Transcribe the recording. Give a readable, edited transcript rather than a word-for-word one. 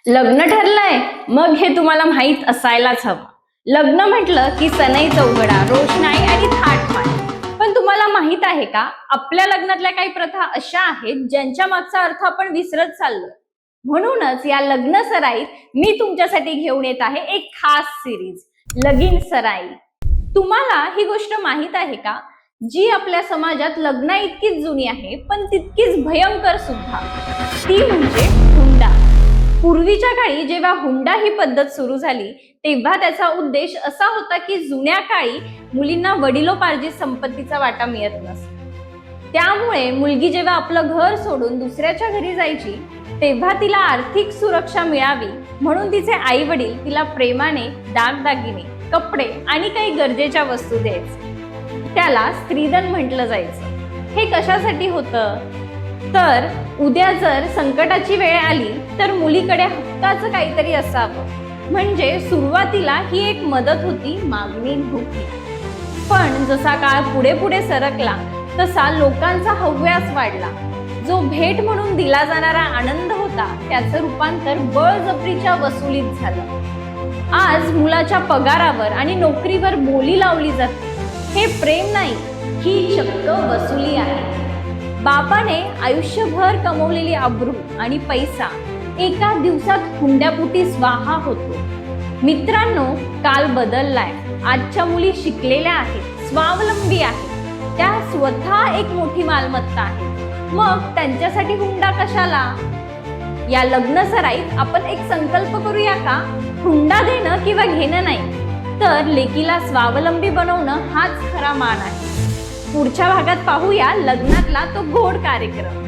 लग्न ठरलंय मग हे तुम्हाला माहित असायलाच हवं. लग्न म्हटलं की सनई चौघडा, रोषणाई आणि थाटमाट. पण तुम्हाला माहित आहे का, आपल्या लग्नातल्या काही प्रथा अशा आहेत ज्यांच्या मागचा अर्थ आपण विसरत चाललोय. म्हणूनच या लग्न सराईत मी तुमच्यासाठी घेऊन येत आहे एक खास सिरीज, लगीन सराई. तुम्हाला ही गोष्ट माहित आहे का, जी आपल्या समाजात लग्ना इतकीच जुनी आहे पण तितकीच भयंकर सुद्धा. ती म्हणजे हुंडा. पूर्वीच्या काळी जेव्हा हुंडा ही पद्धत सुरू झाली तेव्हा त्याचा उद्देश असा होता की जुन्या काळी मुलींना वडिलोपार्जित संपत्तीचा वाटा मिळत नसे. त्यामुळे मुलगी जेव्हा आपलं घर सोडून दुसऱ्याच्या घरी जायची तेव्हा तिला आर्थिक सुरक्षा मिळावी म्हणून तिचे आई वडील तिला प्रेमाने दागदागिने, कपडे आणि काही गरजेच्या वस्तू द्यायचे. त्याला स्त्रीधन म्हटलं जायचं. हे कशासाठी होतं तर उद्या जर संकटाची वेळ आली तर मुलीकडे हक्काचं काहीतरी असावं. म्हणजे सुरुवातीला ही एक मदत होती, मागणी नव्हती. पण जसा काळ पुढे पुढे सरकला तसा लोकांचा हव्यास वाढला. जो भेट म्हणून दिला जाणारा आनंद होता त्याचं रूपांतर बळजबरीच्या वसुलीत झालं. आज मुलाच्या पगारावर आणि नोकरीवर बोली लावली जाते. हे प्रेम नाही, ही चक्क वसुली आहे. बापाने आयुष्यभर कमवलेली अब्रू आणि पैसा एका दिवसात हुंड्यापोटी स्वाहा होतो. मित्रांनो, काल बदललाय. आजच्या मुली शिकलेल्या आहेत, स्वावलंबी आहेत, त्या स्वतः एक मोठी मालमत्ता आहे. मग त्यांच्यासाठी हुंडा कशाला? या लग्न सराईत आपण एक संकल्प करूया का? हुंडा देणं किंवा घेणं नाही, तर लेकीला स्वावलंबी बनवणं हाच खरा मान आहे. पुढच्या भागात पाहूया लग्नातला तो गोड कार्यक्रम.